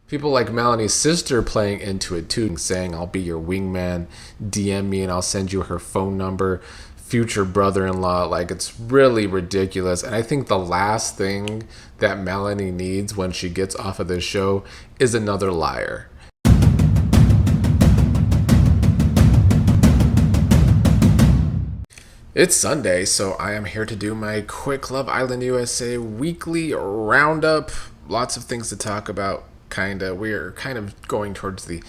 People like Melanie's sister playing into it too, saying, I'll be your wingman, DM me and I'll send you her phone number, future brother-in-law. Like, it's really ridiculous. And I think the last thing that Melanie needs when she gets off of this show is another liar. It's Sunday, so I am here to do my quick Love Island USA weekly roundup. Lots of things to talk about, kinda. We're kind of going towards the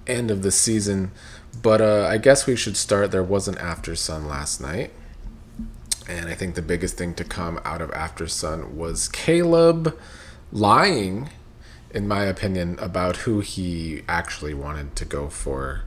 end of the season, but I guess we should start. There was an After Sun last night, and I think the biggest thing to come out of After Sun was Caleb lying, in my opinion, about who he actually wanted to go for.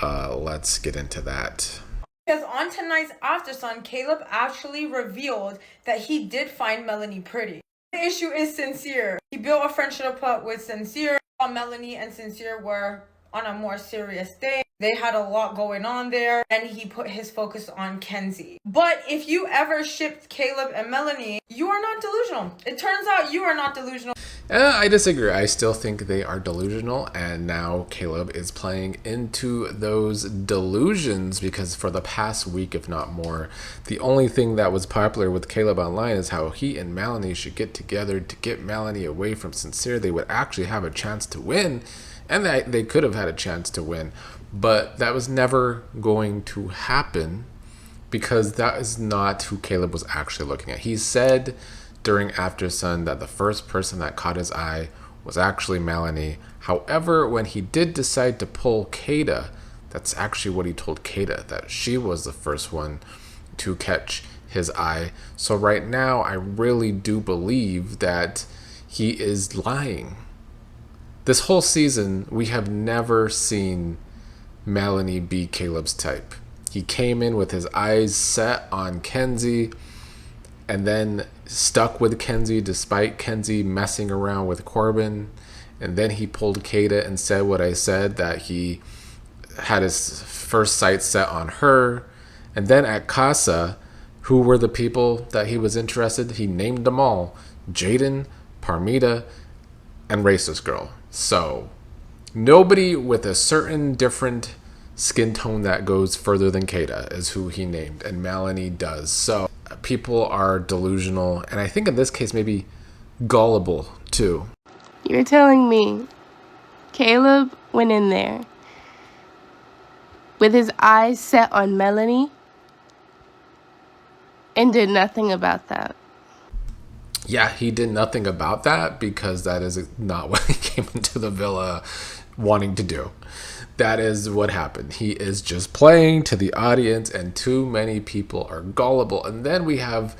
Let's get into that. Because on tonight's After Sun, Caleb actually revealed that he did find Melanie pretty. The issue is Sincere. He built a friendship up with Sincere. While Melanie and Sincere were on a more serious thing. They had a lot going on there, and he put his focus on Kenzie. But if you ever shipped Caleb and Melanie, you are not delusional. It turns out you are not delusional. I disagree. I still think they are delusional, and now Caleb is playing into those delusions because for the past week, if not more, the only thing that was popular with Caleb online is how he and Melanie should get together to get Melanie away from Sincere. They would actually have a chance to win, and they could have had a chance to win, but that was never going to happen because that is not who Caleb was actually looking at. He said during After Sun that the first person that caught his eye was actually Melanie. However, when he did decide to pull Kayda, that's actually what he told Kayda, that she was the first one to catch his eye. So right now, I really do believe that he is lying. This whole season, we have never seen Melanie be Caleb's type. He came in with his eyes set on Kenzie and then stuck with Kenzie despite Kenzie messing around with Corbin. And then he pulled Kayda and said what I said, that he had his first sight set on her. And then at Casa, who were the people that he was interested? He named them all. Jaden, Parmida, and Racist Girl. So nobody with a certain different skin tone that goes further than Kayda is who he named, and Melanie does. So people are delusional, and I think in this case maybe gullible too. You're telling me Caleb went in there with his eyes set on Melanie and did nothing about that? Yeah, he did nothing about that because that is not what he came into the villa wanting to do. That is what happened. He is just playing to the audience, and too many people are gullible. And then we have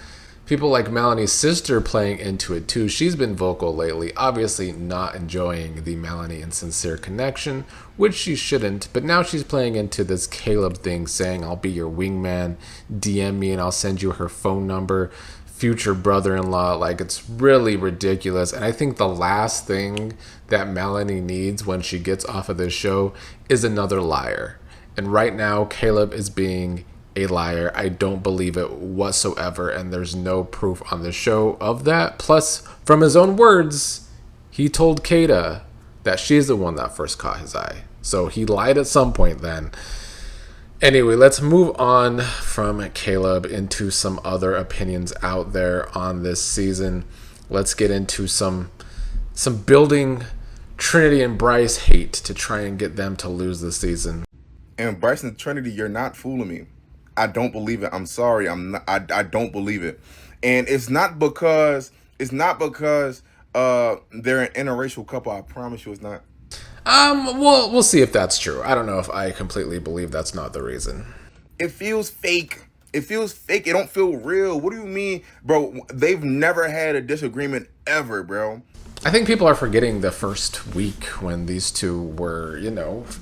people like Melanie's sister playing into it too. She's been vocal lately, obviously not enjoying the Melanie and Sincere connection, which she shouldn't. But now she's playing into this Caleb thing, saying, I'll be your wingman, DM me and I'll send you her phone number, future brother-in-law. Like, it's really ridiculous. And I think the last thing that Melanie needs when she gets off of this show is another liar. And right now, Caleb is being a liar. I don't believe it whatsoever, and there's no proof on the show of that. Plus, from his own words, he told Kayda that she's the one that first caught his eye. So he lied at some point then. Anyway, let's move on from Caleb into some other opinions out there on this season. Let's get into some building Trinity and Bryce hate to try and get them to lose this season. And Bryce and Trinity, you're not fooling me. I don't believe it. I'm sorry. I don't believe it. And it's not because they're an interracial couple. I promise you it's not. We'll see if that's true. I don't know if I completely believe that's not the reason. It feels fake. It feels fake. It don't feel real. What do you mean, bro? They've never had a disagreement ever, bro. I think people are forgetting the first week when these two were,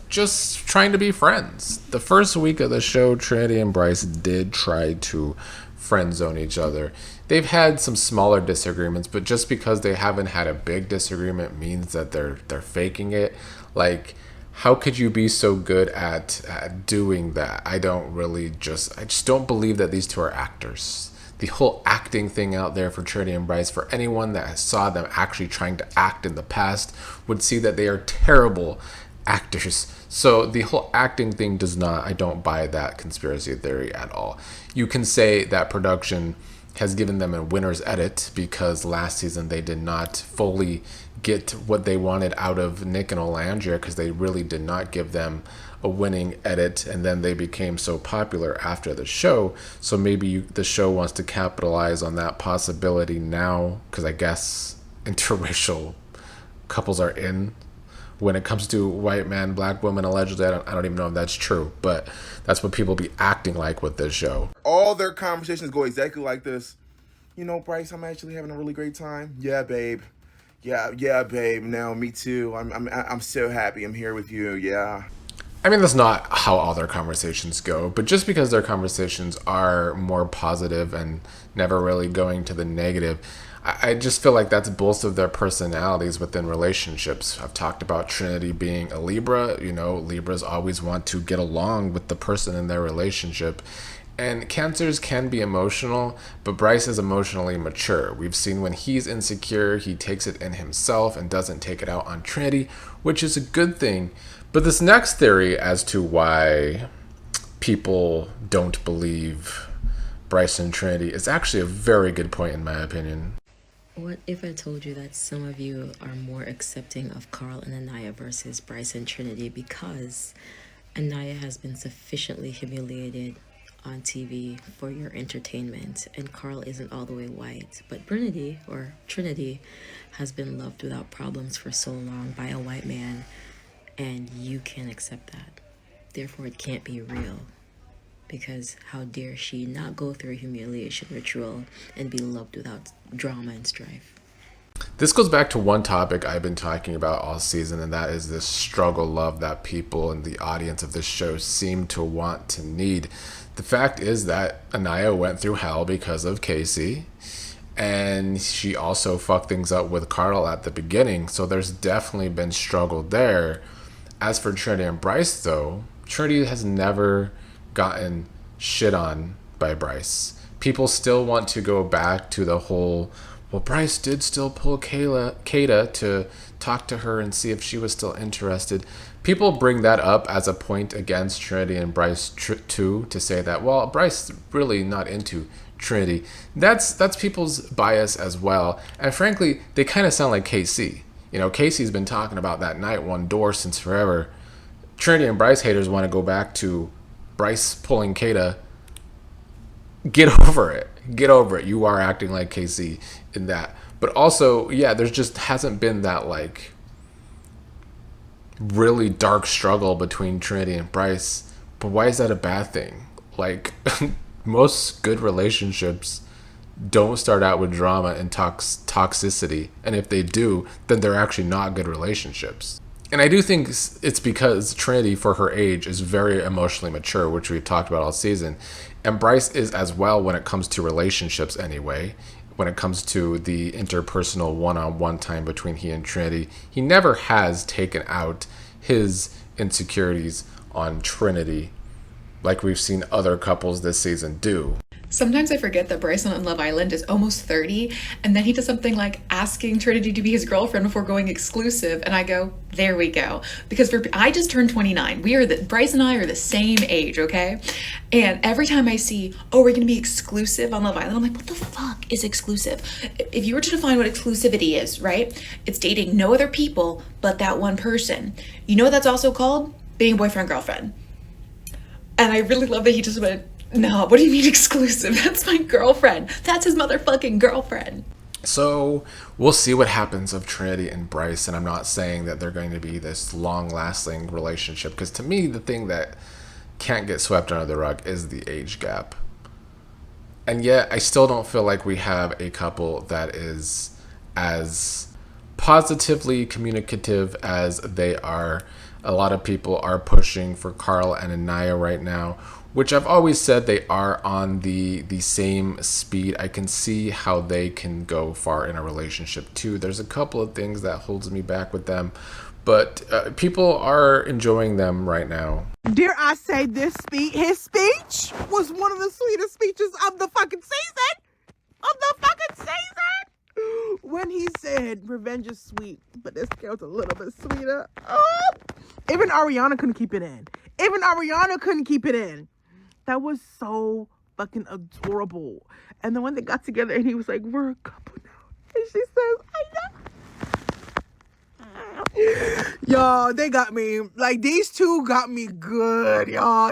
just trying to be friends. The first week of the show, Trinity and Bryce did try to friend zone each other. They've had some smaller disagreements, but just because they haven't had a big disagreement means that they're faking it. Like, how could you be so good at doing that? I just don't believe that these two are actors. the whole acting thing out there for Trinity and Bryce, for anyone that saw them actually trying to act in the past, would see that they are terrible actors. So the whole acting thing does not, I don't buy that conspiracy theory at all. You can say that production has given them a winner's edit because last season they did not fully get what they wanted out of Nick and Nicolandria, because they really did not give them a winning edit, and then they became so popular after the show. So maybe the show wants to capitalize on that possibility now, because I guess interracial couples are in when it comes to white man, black woman, allegedly. I don't even know if that's true, but that's what people be acting like with this show. All their conversations go exactly like this. You know, Bryce, I'm actually having a really great time. Yeah, babe. Yeah, babe. No, me too. I'm so happy I'm here with you. Yeah. I mean, that's not how all their conversations go, but just because their conversations are more positive and never really going to the negative, I just feel like that's both of their personalities within relationships. I've talked about Trinity being a Libra. You know, Libras always want to get along with the person in their relationship. And Cancers can be emotional, but Bryce is emotionally mature. We've seen when he's insecure, he takes it in himself and doesn't take it out on Trinity, which is a good thing. But this next theory as to why people don't believe Bryce and Trinity is actually a very good point in my opinion. What if I told you that some of you are more accepting of Carl and Aniya versus Bryce and Trinity because Aniya has been sufficiently humiliated on TV for your entertainment, and Carl isn't all the way white, but Trinity has been loved without problems for so long by a white man, and you can't accept that. Therefore, it can't be real, because how dare she not go through a humiliation ritual and be loved without drama and strife. This goes back to one topic I've been talking about all season, and that is this struggle love that people in the audience of this show seem to want to need. The fact is that Aniya went through hell because of Casey, and she also fucked things up with Carl at the beginning, so there's definitely been struggle there. As for Trinity and Bryce, though, Trinity has never gotten shit on by Bryce. People still want to go back to the whole, well, Bryce did still pull Kayda to talk to her and see if she was still interested. People bring that up as a point against Trinity and Bryce too, to say that, well, Bryce really not into Trinity. That's people's bias as well. And frankly, they kind of sound like KC. You know, Casey's been talking about that night one door since forever. Trinity and Bryce haters want to go back to Bryce pulling Kayda. Get over it. Get over it. You are acting like KC in that. But also, yeah, there's just hasn't been that like really dark struggle between Trinity and Bryce. But why is that a bad thing? Like, most good relationships don't start out with drama and toxicity. And if they do, then they're actually not good relationships. And I do think it's because Trinity, for her age, is very emotionally mature, which we've talked about all season. And Bryce is as well when it comes to relationships anyway. When it comes to the interpersonal one-on-one time between he and Trinity, he never has taken out his insecurities on Trinity like we've seen other couples this season do. Sometimes I forget that Bryson on Love Island is almost 30, and then he does something like asking Trinity to be his girlfriend before going exclusive, and I go, there we go. Because I just turned 29. Bryce and I are the same age, okay? And every time I see, oh, we're gonna be exclusive on Love Island, I'm like, what the fuck is exclusive? If you were to define what exclusivity is, right? It's dating no other people but that one person. You know what that's also called? Being boyfriend-girlfriend. And I really love that he just went, no, what do you mean exclusive? That's my girlfriend. That's his motherfucking girlfriend. So we'll see what happens of Trinity and Bryce. And I'm not saying that they're going to be this long-lasting relationship, because to me, the thing that can't get swept under the rug is the age gap. And yet I still don't feel like we have a couple that is as positively communicative as they are. A lot of people are pushing for Carl and Aniya right now, which I've always said they are on the same speed. I can see how they can go far in a relationship too. There's a couple of things that holds me back with them, but people are enjoying them right now. Dare I say his speech was one of the sweetest speeches of the fucking season. of the fucking season when he said revenge is sweet, but this girl's a little bit sweeter. Oh, even Ariana couldn't keep it in. That was so fucking adorable. And then when they got together and he was like, we're a couple now. And she says, I know. Y'all, they got me. Like, these two got me good, y'all.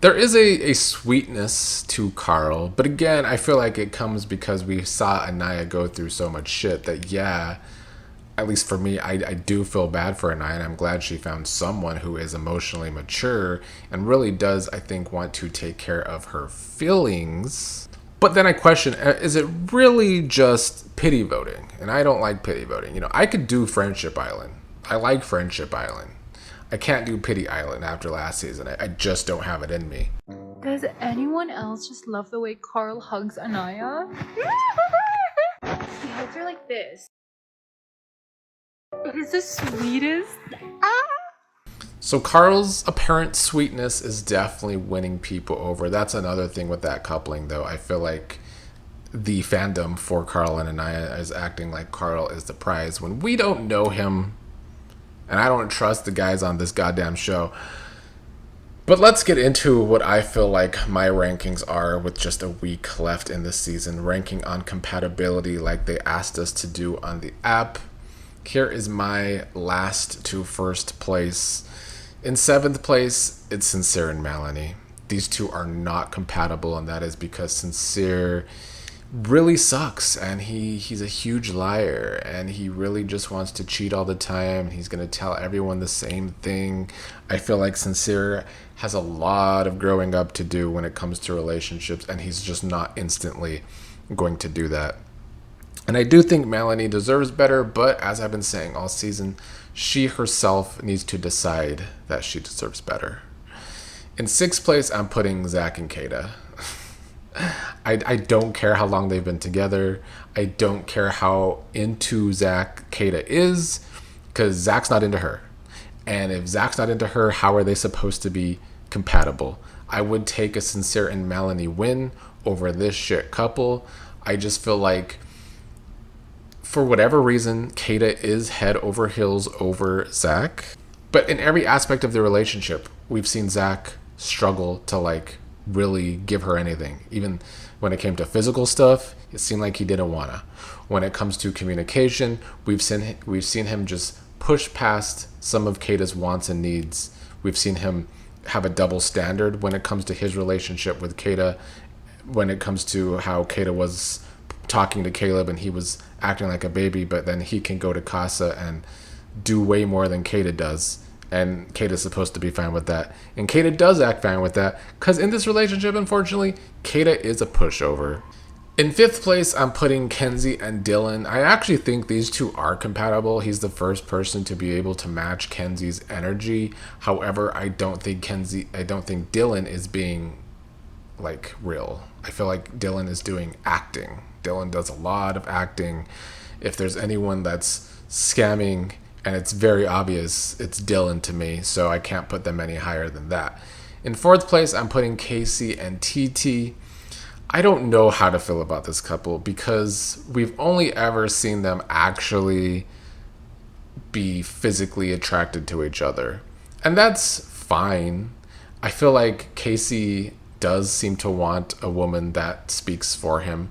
There is a sweetness to Carl, but again, I feel like it comes because we saw Aniya go through so much shit that, yeah, at least for me, I do feel bad for Aniya, and I'm glad she found someone who is emotionally mature and really does, I think, want to take care of her feelings. But then I question, is it really just pity voting? And I don't like pity voting. You know, I could do Friendship Island. I like Friendship Island. I can't do Pity Island after last season. I just don't have it in me. Does anyone else just love the way Carl hugs Aniya? He hugs her like this. It is the sweetest. So Carl's apparent sweetness is definitely winning people over. That's another thing with that coupling, though. I feel like the fandom for Carl and Aniya is acting like Carl is the prize when we don't know him. And I don't trust the guys on this goddamn show. But let's get into what I feel like my rankings are with just a week left in this season. Ranking on compatibility like they asked us to do on the app. Here is my last to first place. In 7th place, it's Sincere and Melanie. These two are not compatible, and that is because Sincere really sucks, and he's a huge liar, and he really just wants to cheat all the time. He's going to tell everyone the same thing. I feel like Sincere has a lot of growing up to do when it comes to relationships, and he's just not instantly going to do that. And I do think Melanie deserves better, but as I've been saying all season, she herself needs to decide that she deserves better. In 6th place, I'm putting Zach and Kayda. I don't care how long they've been together. I don't care how into Zach Kayda is, because Zach's not into her. And if Zach's not into her, how are they supposed to be compatible? I would take a Sincere and Melanie win over this shit couple. I just feel like, for whatever reason, Kayda is head over heels over Zach. But in every aspect of the relationship, we've seen Zach struggle to really give her anything. Even when it came to physical stuff, it seemed like he didn't wanna. When it comes to communication, we've seen him just push past some of Kayda's wants and needs. We've seen him have a double standard when it comes to his relationship with Kayda, when it comes to how Kayda was talking to Caleb and he was acting like a baby, but then he can go to Casa and do way more than Kayda does. And Kayda's supposed to be fine with that. And Kayda does act fine with that, because in this relationship, unfortunately, Kayda is a pushover. In 5th place, I'm putting Kenzie and Dylan. I actually think these two are compatible. He's the first person to be able to match Kenzie's energy. However, I don't think Dylan is being real. I feel like Dylan is doing acting. Dylan does a lot of acting. If there's anyone that's scamming, and it's very obvious, it's Dylan to me, so I can't put them any higher than that. In 4th place, I'm putting Casey and TT. I don't know how to feel about this couple, because we've only ever seen them actually be physically attracted to each other. And that's fine. I feel like Casey does seem to want a woman that speaks for him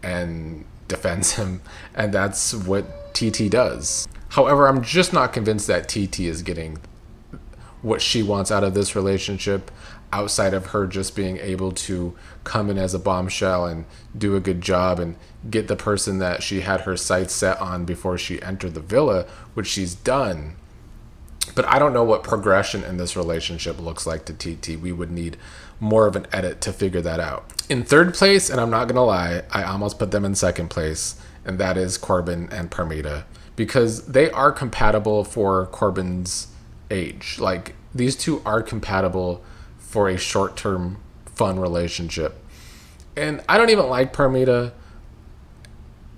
and defends him, and that's what TT does. However, I'm just not convinced that TT is getting what she wants out of this relationship, outside of her just being able to come in as a bombshell and do a good job and get the person that she had her sights set on before she entered the villa, which she's done. But I don't know what progression in this relationship looks like to TT. We would need more of an edit to figure that out. In 3rd place, and I'm not gonna lie, I almost put them in 2nd place, and that is Corbin and Parmida, because they are compatible for Corbin's age. These two are compatible for a short-term fun relationship. And I don't even like Parmida,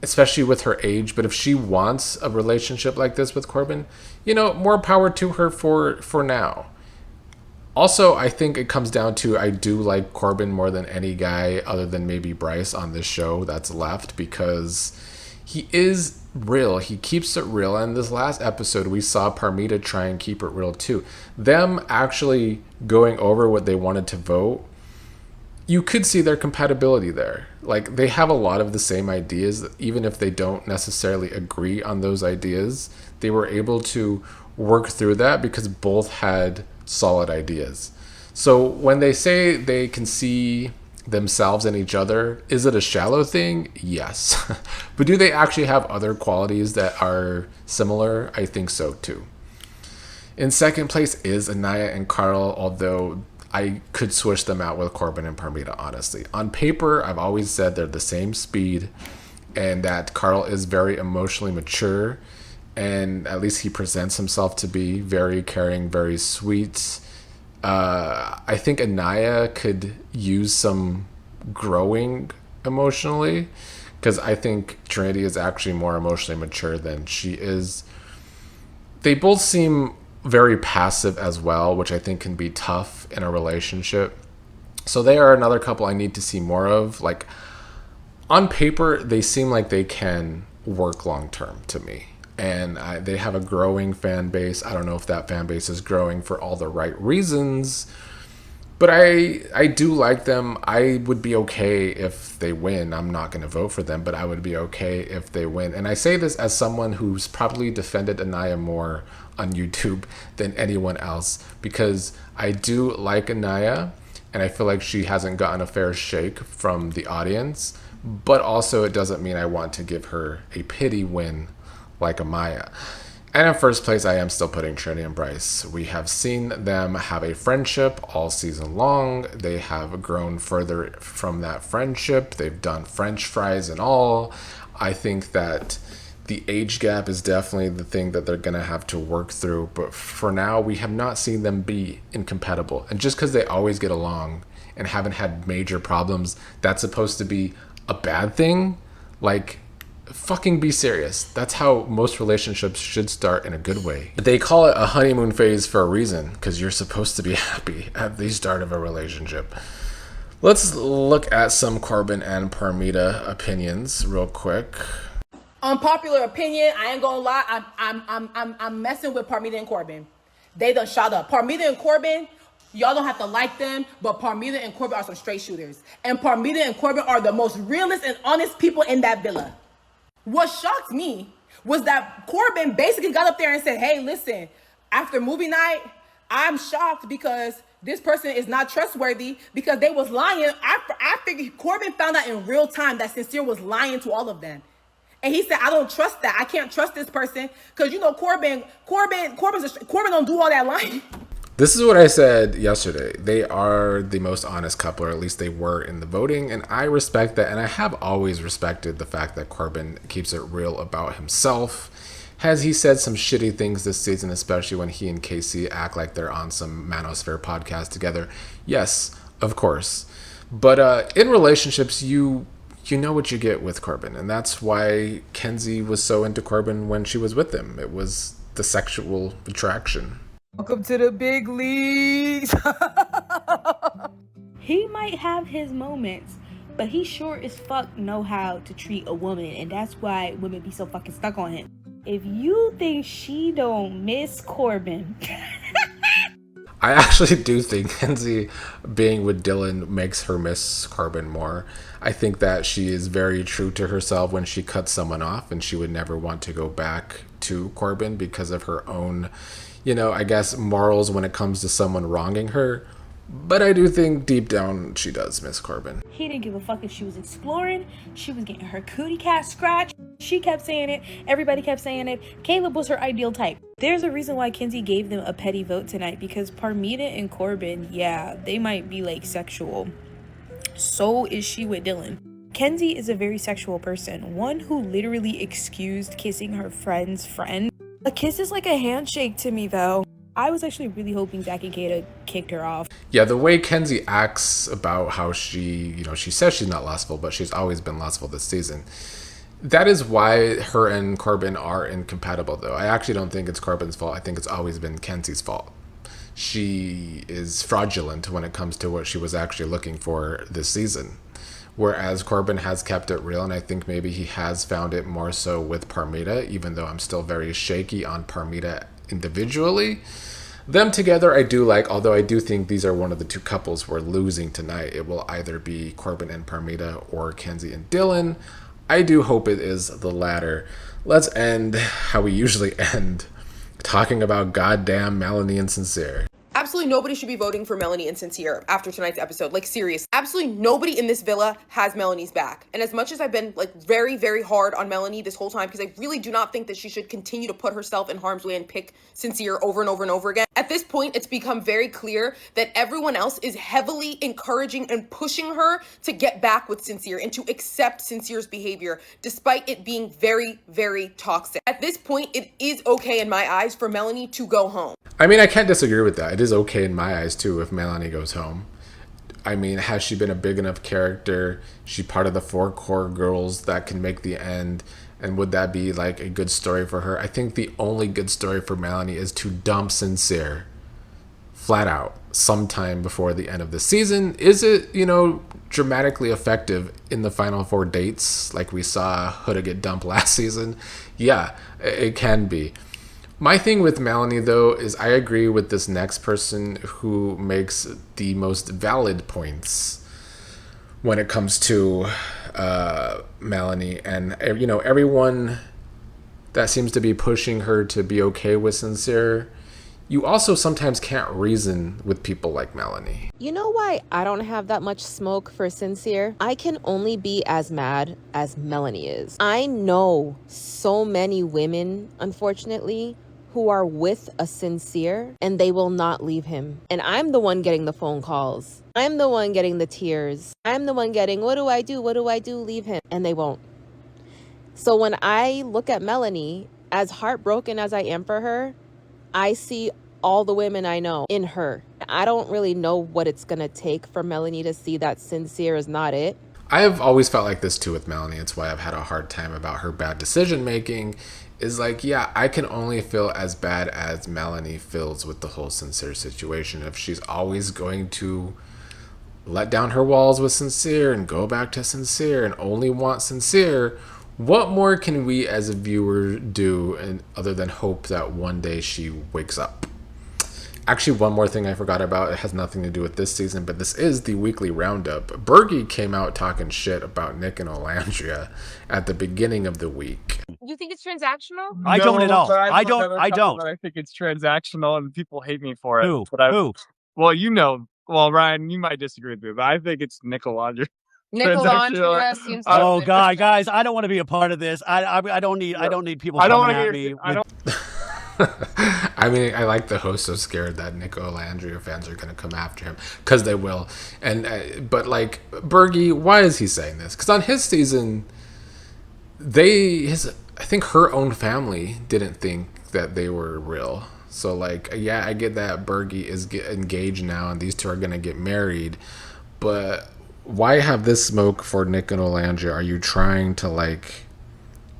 especially with her age, but if she wants a relationship like this with Corbin, more power to her for now. Also, I think it comes down to I do like Corbin more than any guy other than maybe Bryce on this show that's left, because he is real. He keeps it real. And this last episode, we saw Parmida try and keep it real too. Them actually going over what they wanted to vote, you could see their compatibility there. Like, they have a lot of the same ideas, even if they don't necessarily agree on those ideas. They were able to work through that because both had solid ideas. So when they say they can see themselves in each other, is it a shallow thing? Yes. But do they actually have other qualities that are similar? I think so too. In second place is Aniya and Carl, although I could switch them out with Corbin and Parmida, honestly. On paper, I've always said they're the same speed, and that Carl is very emotionally mature, and at least he presents himself to be very caring, very sweet. I think Aniya could use some growing emotionally, because I think Trinity is actually more emotionally mature than she is. They both seem very passive as well, which I think can be tough in a relationship. So they are another couple I need to see more of. Like, on paper, they seem like they can work long term to me. And they have a growing fan base. I don't know if that fan base is growing for all the right reasons, but I do like them. I would be okay if they win. I'm not going to vote for them, but I would be okay if they win. And I say this as someone who's probably defended Aniya more on YouTube than anyone else, because I do like Aniya, and I feel like she hasn't gotten a fair shake from the audience. But also, it doesn't mean I want to give her a pity win like Amaya. And in first place, I am still putting Trinity and Bryce. We have seen them have a friendship all season long. They have grown further from that friendship. They've done French fries and all. I think that the age gap is definitely the thing that they're going to have to work through. But for now, we have not seen them be incompatible. And just because they always get along and haven't had major problems, that's supposed to be a bad thing? Like, fucking be serious. That's how most relationships should start, in a good way. They call it a honeymoon phase for a reason, because you're supposed to be happy at the start of a relationship. Let's look at some Corbin and Parmida opinions real quick. Unpopular opinion, I ain't gonna lie, I'm messing with Parmida and Corbin. They done shot up. Parmida and Corbin, y'all don't have to like them, but Parmida and Corbin are some straight shooters. And Parmida and Corbin are the most realist and honest people in that villa. What shocked me was that Corbin basically got up there and said, hey, listen, after movie night, I'm shocked because this person is not trustworthy, because they was lying. After Corbin found out in real time that Sincere was lying to all of them. And he said, I don't trust that. I can't trust this person because, you know, Corbin don't do all that lying. This is what I said yesterday. They are the most honest couple, or at least they were in the voting, and I respect that. And I have always respected the fact that Corbin keeps it real about himself. Has he said some shitty things this season, especially when he and Casey act like they're on some Manosphere podcast together? Yes, of course. But in relationships, you know what you get with Corbin, and that's why Kenzie was so into Corbin when she was with him. It was the sexual attraction. Welcome to the big leagues. He might have his moments, but he sure as fuck know how to treat a woman, and that's why women be so fucking stuck on him. If you think she don't miss Corbin... I actually do think Kenzie being with Dylan makes her miss Corbin more. I think that she is very true to herself when she cuts someone off, and she would never want to go back to Corbin because of her own, you know, I guess morals when it comes to someone wronging her. But I do think deep down she does miss Corbin. He didn't give a fuck if she was exploring. She was getting her cootie cat scratched. She kept saying it. Everybody kept saying it. Caleb was her ideal type. There's a reason why Kenzie gave them a petty vote tonight, because Parmida and Corbin, yeah, they might be like sexual. So is she with Dylan. Kenzie is a very sexual person. One who literally excused kissing her friend's friend. A kiss is like a handshake to me, though. I was actually really hoping Zach and Kayda kicked her off. Yeah, the way Kenzie acts about how she says she's not lustful, but she's always been lustful this season. That is why her and Corbin are incompatible, though. I actually don't think it's Corbin's fault. I think it's always been Kenzie's fault. she is fraudulent when it comes to what she was actually looking for this season. Whereas Corbin has kept it real, and I think maybe he has found it more so with Parmida, even though I'm still very shaky on Parmida individually. Them together I do like, although I do think these are one of the two couples we're losing tonight. It will either be Corbin and Parmida or Kenzie and Dylan. I do hope it is the latter. Let's end how we usually end, talking about goddamn Melanie and Sincere. Absolutely nobody should be voting for Melanie and Sincere after tonight's episode. Like, serious. Absolutely nobody in this villa has Melanie's back. And as much as I've been, like, very, very hard on Melanie this whole time, because I really do not think that she should continue to put herself in harm's way and pick Sincere over and over and over again. At this point, it's become very clear that everyone else is heavily encouraging and pushing her to get back with Sincere and to accept Sincere's behavior, despite it being very, very toxic. At this point, it is okay in my eyes for Melanie to go home. I mean, I can't disagree with that. It is okay in my eyes, too, if Melanie goes home. I mean, has she been a big enough character? She part of the 4 core girls that can make the end. And would that be, like, a good story for her? I think the only good story for Melanie is to dump Sincere. Flat out. Sometime before the end of the season. Is it, dramatically effective in the final 4 dates? Like we saw Huda get dumped last season? Yeah, it can be. My thing with Melanie, though, is I agree with this next person who makes the most valid points when it comes to Melanie. And, everyone that seems to be pushing her to be okay with Sincere, you also sometimes can't reason with people like Melanie. You know why I don't have that much smoke for Sincere? I can only be as mad as Melanie is. I know so many women, unfortunately, who are with a Sincere and they will not leave him. And I'm the one getting the phone calls. I'm the one getting the tears. I'm the one getting, what do I do? What do I do? Leave him. And they won't. So when I look at Melanie, as heartbroken as I am for her, I see all the women I know in her. I don't really know what it's gonna take for Melanie to see that Sincere is not it. I have always felt like this too with Melanie. It's why I've had a hard time about her bad decision making. Is like, yeah, I can only feel as bad as Melanie feels with the whole Sincere situation. If she's always going to let down her walls with Sincere and go back to Sincere and only want Sincere, what more can we as a viewer do other than hope that one day she wakes up? Actually, one more thing I forgot about. It has nothing to do with this season, but this is the weekly roundup. Bergie came out talking shit about Nick and Nicolandria at the beginning of the week. You think it's transactional? I don't at all. I don't. I think it's transactional, and people hate me for it. Who? Who? Well, Well, Ryan, you might disagree with me, but I think it's Nicolandria. Nicolandria seems. Oh, guys, I don't want to be a part of this. I don't need people coming at me. I mean, I like the host so scared that Nicolandria fans are going to come after him, because they will. But like, Bergie, why is he saying this? Because on his season, I think her own family didn't think that they were real. So like, yeah, I get that Bergie is engaged now and these two are going to get married, but why have this smoke for Nick and Nicolandria? Are you trying to like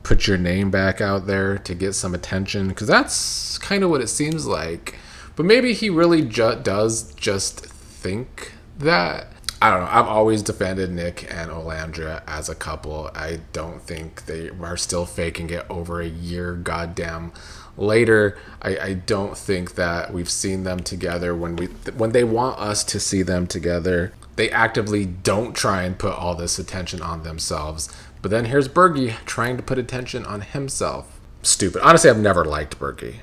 put your name back out there to get some attention? Because that's kind of what it seems like. But maybe he really does just think that. I don't know. I've always defended Nick and Nicolandria as a couple. I don't think they are still faking it over a year goddamn later. I don't think that we've seen them together when they want us to see them together. They actively don't try and put all this attention on themselves. But then here's Bergie trying to put attention on himself. Stupid. Honestly, I've never liked Bergie.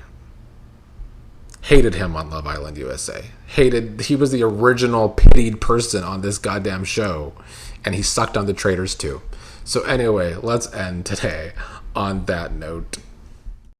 Hated him on Love Island USA. He was the original pitied person on this goddamn show. And he sucked on the traitors too. So anyway, let's end today on that note.